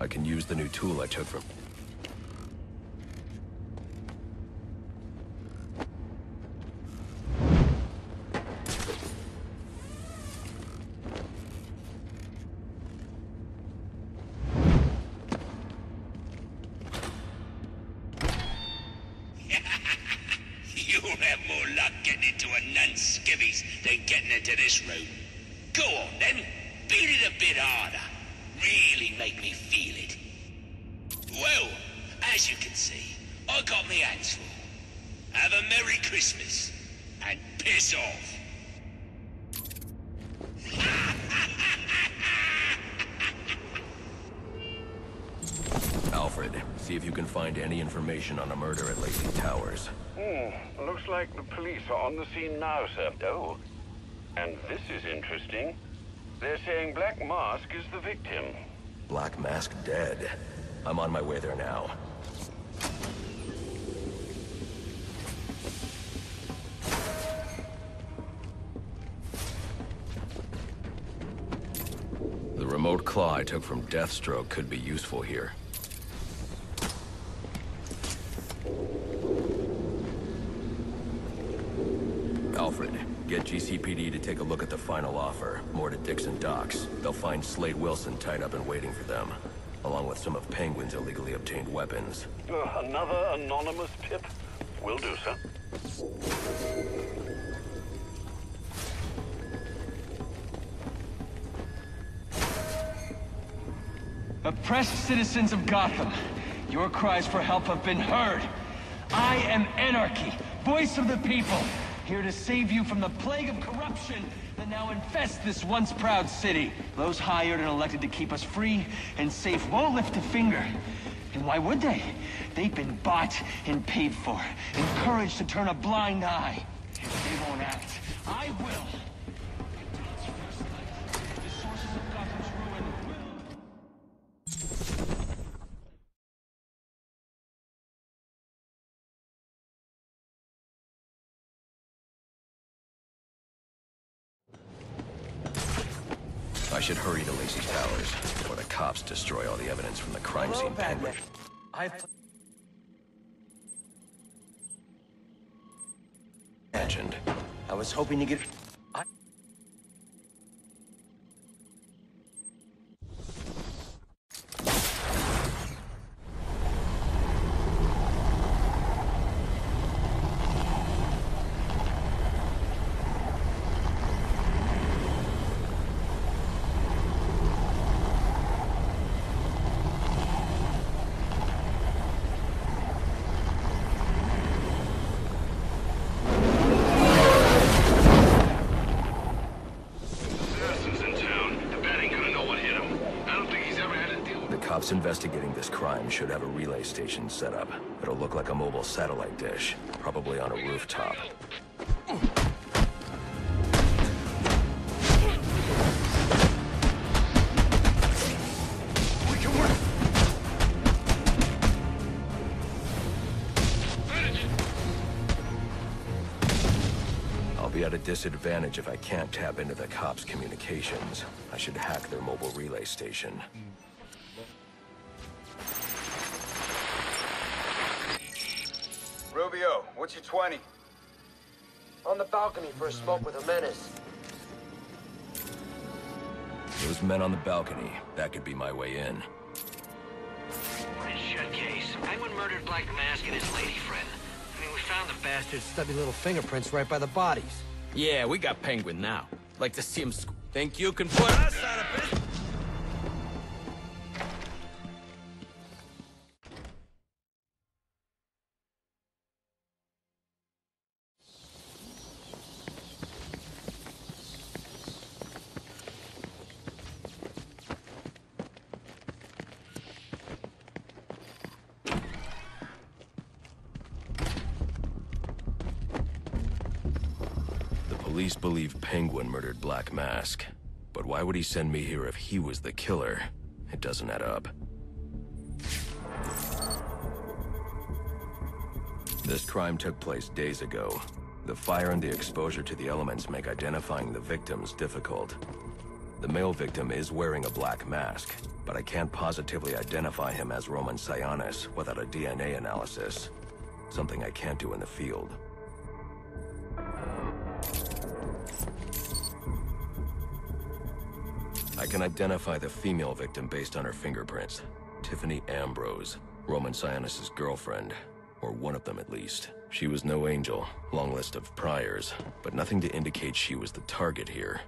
I can use the new tool I took from... You'll have more luck getting into a nun's skivvies than getting into this room. Go on then, beat it a bit harder. Really make me feel it. Well, as you can see, I got me hands full. Have a Merry Christmas, and piss off. Alfred, see if you can find any information on a murder at Lacey Towers. Looks like the police are on the scene now, sir. Oh, and this is interesting. They're saying Black Mask is the victim. Black Mask dead. I'm on my way there now. The remote claw I took from Deathstroke could be useful here. Alfred, get GCPD to take a look at the final offer, more to Dixon Docks. They'll find Slade Wilson tied up and waiting for them, along with some of Penguin's illegally obtained weapons. Another anonymous tip? Will do, sir. Oppressed citizens of Gotham, your cries for help have been heard. I am Anarchy, voice of the people, here to save you from the plague of corruption that now infests this once proud city. Those hired and elected to keep us free and safe won't lift a finger. And why would they? They've been bought and paid for, encouraged to turn a blind eye. If they won't act, I will. Until it's first light, the sources of Gotham's ruin will... I should hurry to Lacey's Towers before the cops destroy all the evidence from the crime scene. Penguin. Mentioned. I was hoping to get... Cops investigating this crime should have a relay station set up. It'll look like a mobile satellite dish, probably on a rooftop. We can work. I'll be at a disadvantage if I can't tap into the cops' communications. I should hack their mobile relay station. Rubio, what's your 20? On the balcony for a smoke with a menace. Those men on the balcony, that could be my way in. It's shut case. Penguin murdered Black Mask and his lady friend. I mean, we found the Bastard's stubby little fingerprints right by the bodies. Yeah, we got Penguin now. Like to see him think you can put us out of business? Police believe Penguin murdered Black Mask. But why would he send me here if he was the killer? It doesn't add up. This crime took place days ago. The fire and the exposure to the elements make identifying the victims difficult. The male victim is wearing a black mask, but I can't positively identify him as Roman Sionis without a DNA analysis. Something I can't do in the field. I can identify the female victim based on her fingerprints. Tiffany Ambrose, Roman Sionis' girlfriend. Or one of them at least. She was no angel, long list of priors, but nothing to indicate she was the target here.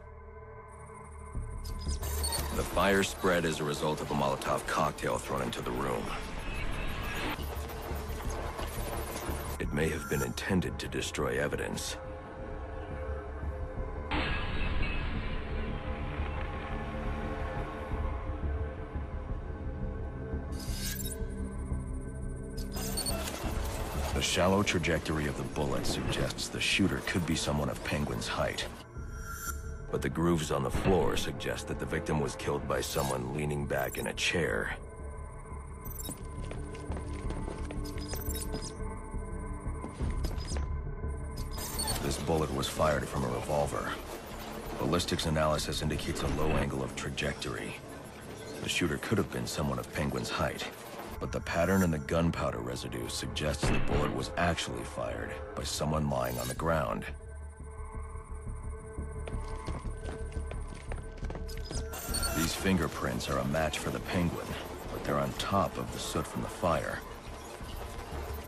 The fire spread as a result of a Molotov cocktail thrown into the room. It may have been intended to destroy evidence. The shallow trajectory of the bullet suggests the shooter could be someone of Penguin's height. But the grooves on the floor suggest that the victim was killed by someone leaning back in a chair. This bullet was fired from a revolver. Ballistics analysis indicates a low angle of trajectory. The shooter could have been someone of Penguin's height, but the pattern in the gunpowder residue suggests the bullet was actually fired by someone lying on the ground. These fingerprints are a match for the Penguin, but they're on top of the soot from the fire.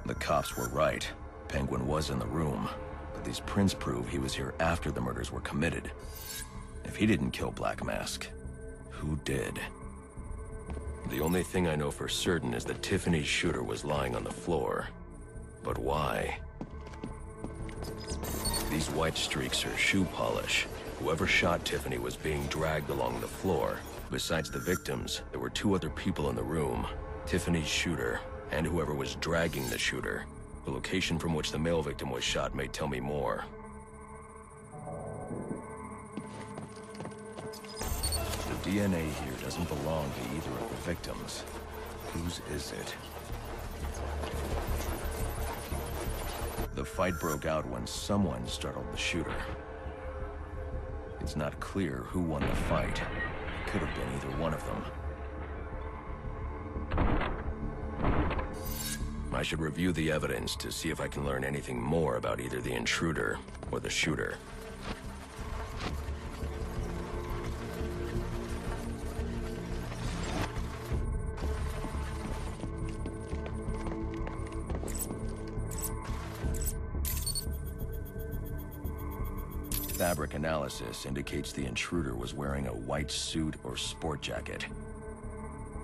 The cops were right. Penguin was in the room, but these prints prove he was here after the murders were committed. If he didn't kill Black Mask, who did? The only thing I know for certain is that Tiffany's shooter was lying on the floor. But why? These white streaks are shoe polish. Whoever shot Tiffany was being dragged along the floor. Besides the victims, there were two other people in the room. Tiffany's shooter, and whoever was dragging the shooter. The location from which the male victim was shot may tell me more. The DNA here doesn't belong to either of the victims. Whose is it? The fight broke out when someone startled the shooter. It's not clear who won the fight. It could have been either one of them. I should review the evidence to see if I can learn anything more about either the intruder or the shooter. Fabric analysis indicates the intruder was wearing a white suit or sport jacket.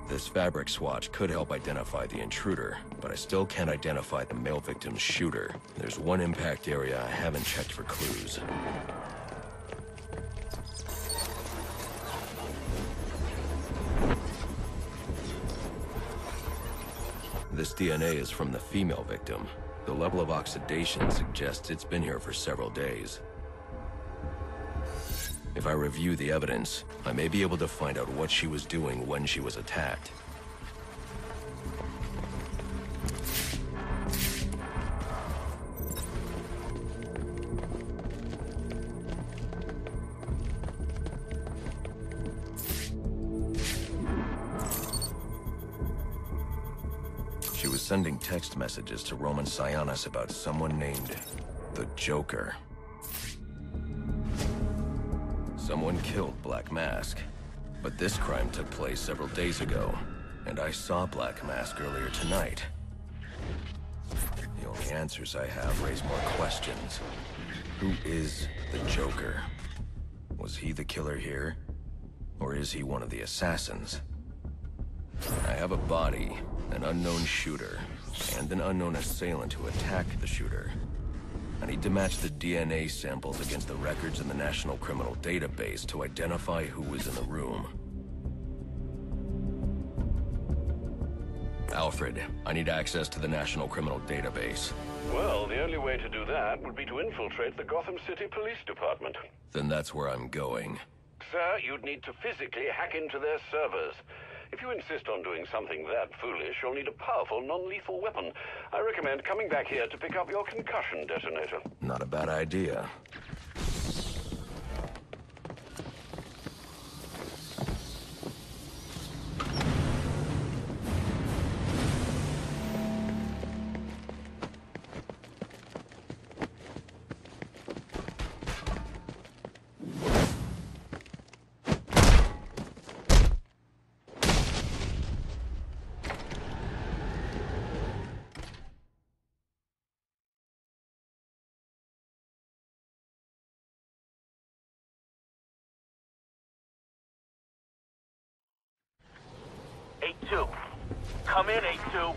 This fabric swatch could help identify the intruder, but I still can't identify the male victim's shooter. There's one impact area I haven't checked for clues. This DNA is from the female victim. The level of oxidation suggests it's been here for several days. If I review the evidence, I may be able to find out what she was doing when she was attacked. She was sending text messages to Roman Sionis about someone named the Joker. Someone killed Black Mask, but this crime took place several days ago, and I saw Black Mask earlier tonight. The only answers I have raise more questions. Who is the Joker? Was he the killer here, or is he one of the assassins? I have a body, an unknown shooter, and an unknown assailant who attacked the shooter. I need to match the DNA samples against the records in the National Criminal Database to identify who was in the room. Alfred, I need access to the National Criminal Database. Well, the only way to do that would be to infiltrate the Gotham City Police Department. Then that's where I'm going. Sir, you'd need to physically hack into their servers. If you insist on doing something that foolish, you'll need a powerful, non-lethal weapon. I recommend coming back here to pick up your concussion detonator. Not a bad idea. A2. Come in, A2.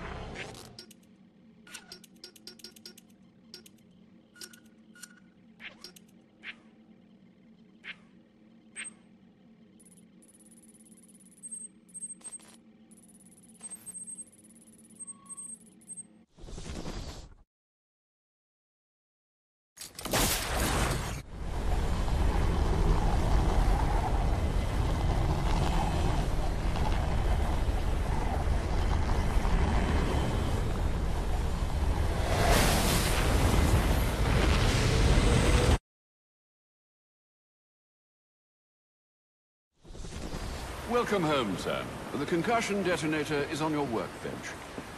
Welcome home, sir. The concussion detonator is on your workbench.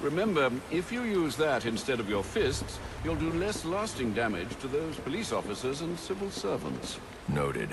Remember, if you use that instead of your fists, you'll do less lasting damage to those police officers and civil servants. Noted.